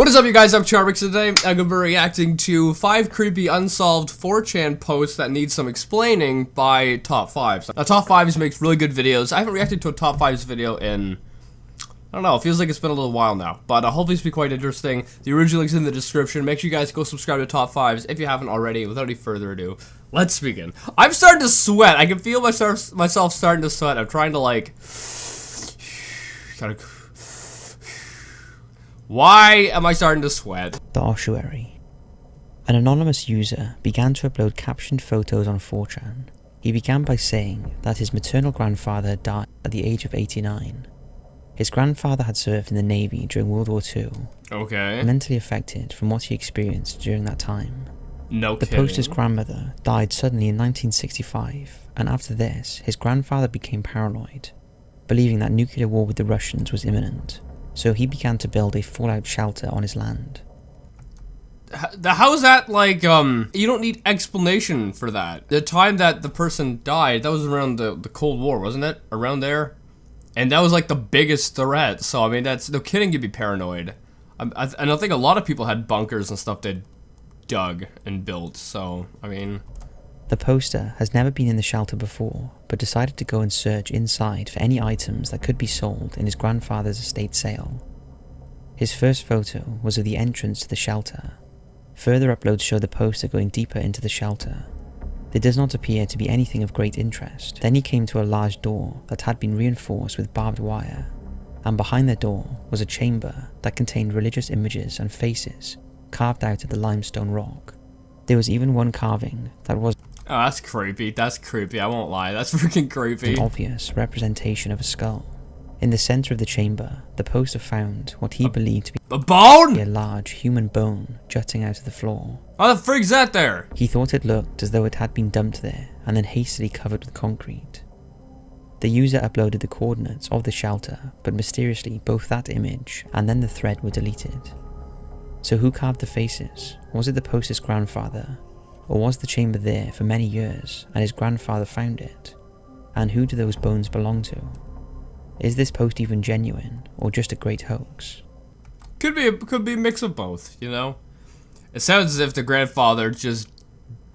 What is up, you guys? I'm Charmx. Today I'm going to be reacting to 5 creepy unsolved 4chan posts that need some explaining by Top 5s. Now, Top 5s makes really good videos. I haven't reacted to a Top 5s video in, I don't know, it feels like it's been a little while now. But hopefully it's be quite interesting. The original link's in the description. Make sure you guys go subscribe to Top 5s if you haven't already. Without any further ado, let's begin. I'm starting to sweat. I can feel myself starting to sweat. I'm trying to like... Why am I starting to sweat? The ossuary. An anonymous user began to upload captioned photos on 4chan. He began by saying that his maternal grandfather had died at the age of 89. His grandfather had served in the Navy during World War II. Okay. Mentally affected from what he experienced during that time. No The kidding. poster's grandmother died suddenly in 1965, and after this, his grandfather became paranoid, believing that nuclear war with the Russians was imminent. So he began to build a fallout shelter on his land. How is that like, you don't need explanation for that. The time that the person died, that was around the Cold War, wasn't it? Around there? And that was like the biggest threat, so I mean, that's, no kidding, you'd be paranoid. And I think a lot of people had bunkers and stuff they dug and built, so, I mean... The poster has never been in the shelter before, but decided to go and search inside for any items that could be sold in his grandfather's estate sale. His first photo was of the entrance to the shelter. Further uploads show the poster going deeper into the shelter. There does not appear to be anything of great interest. Then he came to a large door that had been reinforced with barbed wire, and behind the door was a chamber that contained religious images and faces carved out of the limestone rock. There was even one carving that was... Oh, that's creepy. That's creepy. I won't lie. That's freaking creepy. An obvious representation of a skull. In the center of the chamber, the poster found what he believed to be a bone? A large human bone jutting out of the floor. How the frig's that there? He thought it looked as though it had been dumped there and then hastily covered with concrete. The user uploaded the coordinates of the shelter, but mysteriously both that image and then the thread were deleted. So who carved the faces? Was it the poster's grandfather? Or was the chamber there for many years and his grandfather found it? And who do those bones belong to? Is this post even genuine or just a great hoax? Could be a mix of both, you know? It sounds as if the grandfather just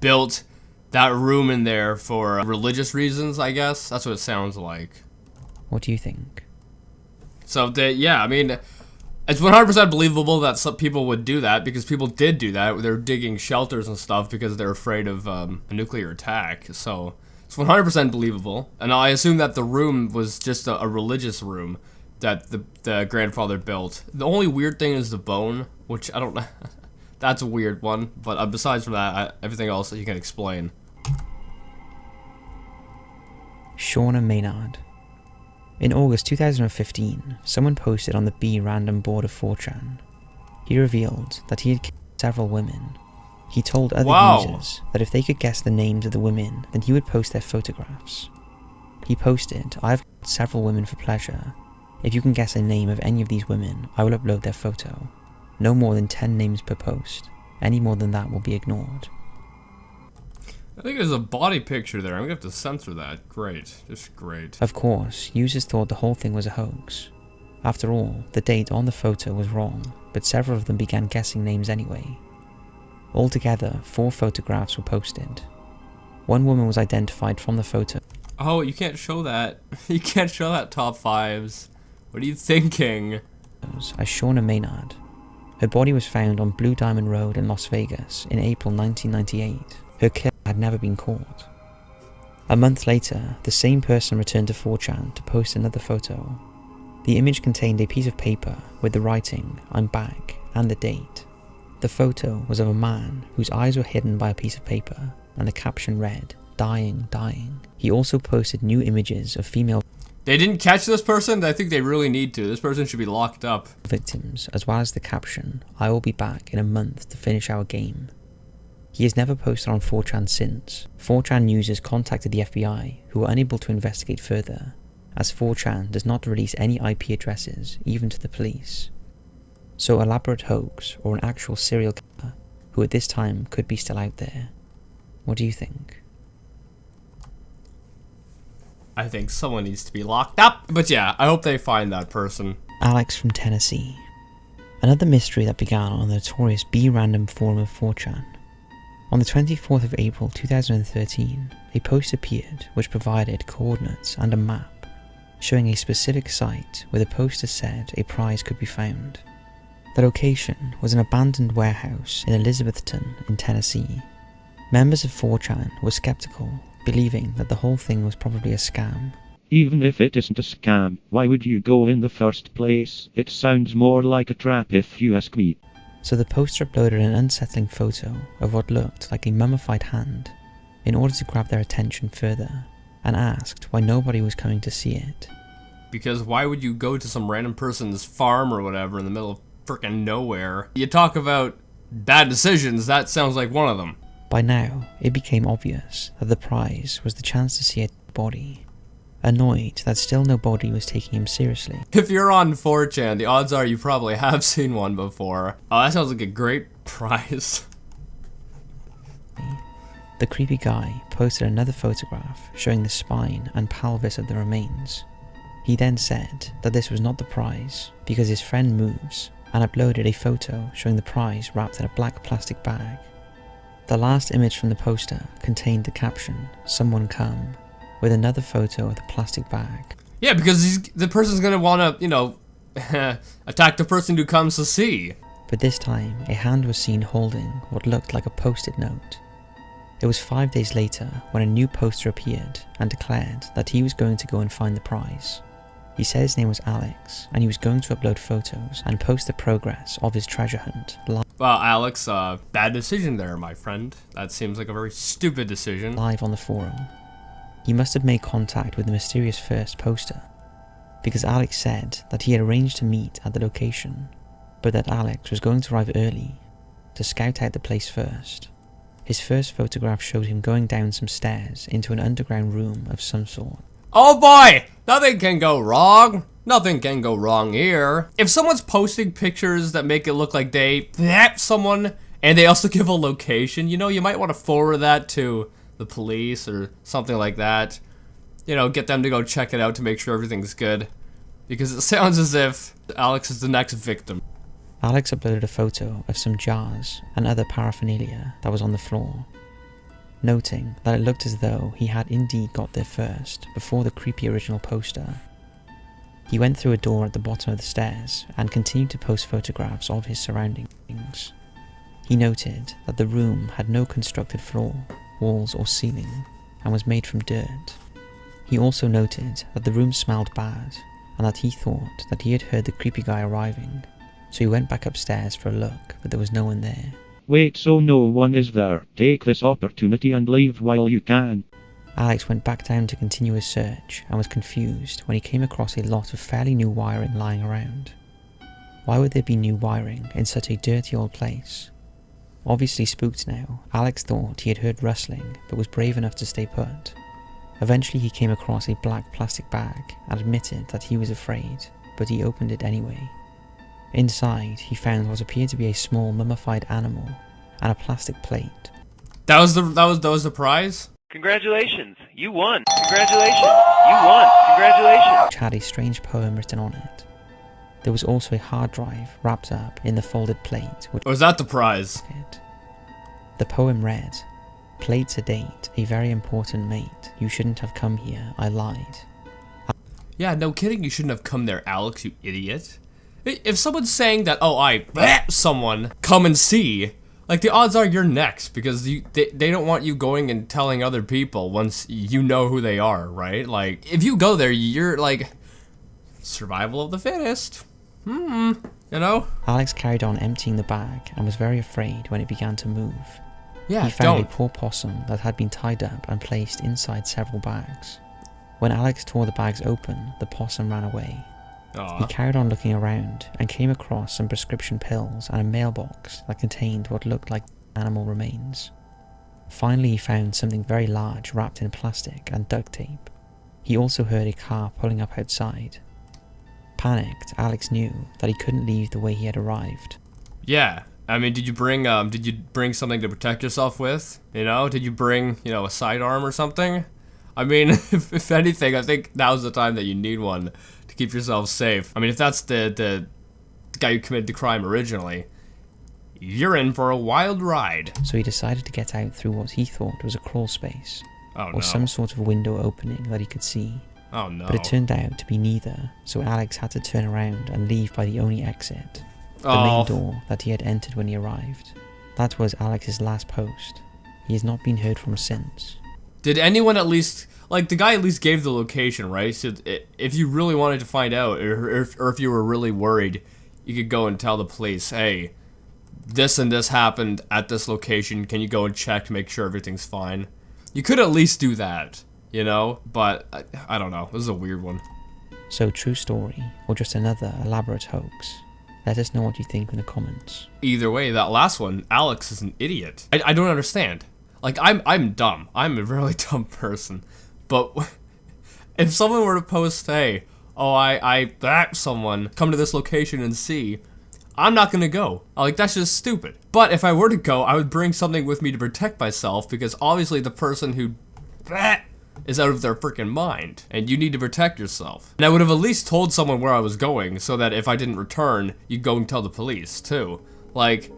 built that room in there for religious reasons, I guess. That's what it sounds like. What do you think? So, yeah, I mean... It's 100% believable that some people would do that, because people did do that. They're digging shelters and stuff because they're afraid of a nuclear attack. So it's 100% believable. And I assume that the room was just a religious room that the grandfather built. The only weird thing is the bone, which I don't know. That's a weird one. But besides from that, everything else that you can explain. Shauna Maynard. In August 2015, someone posted on the B random board of 4chan. He revealed that he had killed several women. He told other users that if they could guess the names of the women, then he would post their photographs. He posted, "I've killed several women for pleasure. If you can guess a name of any of these women, I will upload their photo. No more than 10 names per post. Any more than that will be ignored." I think there's a body picture there. I'm gonna have to censor that. Great. Just great. Of course, users thought the whole thing was a hoax. After all, the date on the photo was wrong, but several of them began guessing names anyway. Altogether, 4 photographs were posted. One woman was identified from the photo. Oh, you can't show that. You can't show that Top 5s. What are you thinking? As Shauna Maynard. Her body was found on Blue Diamond Road in Las Vegas in April 1998. Her killer had never been caught. A month later, the same person returned to 4chan to post another photo. The image contained a piece of paper with the writing, "I'm back," and the date. The photo was of a man whose eyes were hidden by a piece of paper, and the caption read, "Dying, dying." He also posted new images of female They didn't catch this person? I think they really need to. This person should be locked up. victims, as well as the caption, "I will be back in a month to finish our game." He has never posted on 4chan since. 4chan users contacted the FBI, who were unable to investigate further, as 4chan does not release any IP addresses, even to the police. So elaborate hoax, or an actual serial killer, who at this time could be still out there. What do you think? I think someone needs to be locked up. But yeah, I hope they find that person. Alex from Tennessee. Another mystery that began on the notorious B-Random forum of 4chan. On the 24th of April 2013, a post appeared which provided coordinates and a map showing a specific site where the poster said a prize could be found. The location was an abandoned warehouse in Elizabethton in Tennessee. Members of 4chan were skeptical, believing that the whole thing was probably a scam. Even if it isn't a scam, why would you go in the first place? It sounds more like a trap if you ask me. So the poster uploaded an unsettling photo of what looked like a mummified hand in order to grab their attention further, and asked why nobody was coming to see it. Because why would you go to some random person's farm or whatever in the middle of frickin' nowhere? You talk about bad decisions, that sounds like one of them. By now, it became obvious that the prize was the chance to see a body. Annoyed that still nobody was taking him seriously. If you're on 4chan, the odds are you probably have seen one before. Oh, that sounds like a great prize. The creepy guy posted another photograph showing the spine and pelvis of the remains. He then said that this was not the prize because his friend moves, and uploaded a photo showing the prize wrapped in a black plastic bag. The last image from the poster contained the caption, "Someone come," with another photo of the plastic bag. Yeah, because the person's gonna wanna, you know, attack the person who comes to see. But this time, a hand was seen holding what looked like a post-it note. It was 5 days later when a new poster appeared and declared that he was going to go and find the prize. He said his name was Alex, and he was going to upload photos and post the progress of his treasure hunt Well, Alex, bad decision there, my friend. That seems like a very stupid decision. live on the forum. He must have made contact with the mysterious first poster, because Alex said that he had arranged to meet at the location, but that Alex was going to arrive early to scout out the place first. His first photograph showed him going down some stairs into an underground room of some sort. Oh boy! Nothing can go wrong! Nothing can go wrong here. If someone's posting pictures that make it look like they someone, and they also give a location, you know, you might want to forward that to the police or something like that. You know, get them to go check it out to make sure everything's good. Because it sounds as if Alex is the next victim. Alex uploaded a photo of some jars and other paraphernalia that was on the floor, noting that it looked as though he had indeed got there first, before the creepy original poster. He went through a door at the bottom of the stairs and continued to post photographs of his surroundings. He noted that the room had no constructed floor, walls or ceiling, and was made from dirt. He also noted that the room smelled bad, and that he thought that he had heard the creepy guy arriving, so he went back upstairs for a look, but there was no one there. Wait, so no one is there? Take this opportunity and leave while you can. Alex went back down to continue his search and was confused when he came across a lot of fairly new wiring lying around. Why would there be new wiring in such a dirty old place? Obviously spooked now, Alex thought he had heard rustling but was brave enough to stay put. Eventually he came across a black plastic bag and admitted that he was afraid, but he opened it anyway. Inside he found what appeared to be a small mummified animal and a plastic plate. That was the prize? Congratulations, you won. Congratulations, you won. Congratulations. Which had a strange poem written on it. There was also a hard drive wrapped up in the folded plate. Which Or was that the prize? The poem read, "Played to date, a very important mate. You shouldn't have come here, I lied." Yeah, no kidding, you shouldn't have come there, Alex, you idiot. If someone's saying that, oh, someone, come and see, like, the odds are you're next, because they don't want you going and telling other people once you know who they are, right? Like, if you go there, you're, like, survival of the fittest. You know? Alex carried on emptying the bag and was very afraid when it began to move. Yeah, he found a poor possum that had been tied up and placed inside several bags. When Alex tore the bags open, the possum ran away. He carried on looking around and came across some prescription pills and a mailbox that contained what looked like animal remains. Finally he found something very large wrapped in plastic and duct tape. He also heard a car pulling up outside. Panicked, Alex knew that he couldn't leave the way he had arrived. Yeah, I mean, did you bring something to protect yourself with? You know, did you bring, you know, a sidearm or something? I mean, if anything, I think now's the time that you need one to keep yourself safe. I mean, if that's the guy who committed the crime originally, you're in for a wild ride. So he decided to get out through what he thought was a crawl space, Oh, no. or some sort of window opening that he could see. Oh, no. But it turned out to be neither, so Alex had to turn around and leave by the only exit, the main door that he had entered when he arrived. That was Alex's last post. He has not been heard from since. Did anyone at least, like, the guy at least gave the location, right? So if you really wanted to find out, or if you were really worried, you could go and tell the police, hey, this and this happened at this location. Can you go and check to make sure everything's fine? You could at least do that, you know? But, I don't know. This is a weird one. So, true story, or just another elaborate hoax? Let us know what you think in the comments. Either way, that last one, Alex is an idiot. I don't understand. Like, I'm dumb. I'm a really dumb person. But if someone were to post, hey, oh, someone, come to this location and see, I'm not gonna go. Like, that's just stupid. But if I were to go, I would bring something with me to protect myself, because obviously the person who is out of their freaking mind, and you need to protect yourself. And I would have at least told someone where I was going, so that if I didn't return, you'd go and tell the police, too. Like,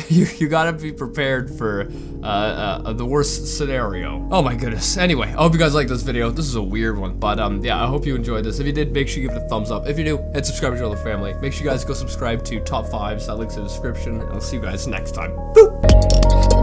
you gotta be prepared for the worst scenario. Oh my goodness. Anyway, I hope you guys liked this video. This is a weird one, but yeah, I hope you enjoyed this. If you did, make sure you give it a thumbs up. If you're new, hit subscribe to your other family. Make sure you guys go subscribe to Top 5s. That link's in the description, and I'll see you guys next time. Boop!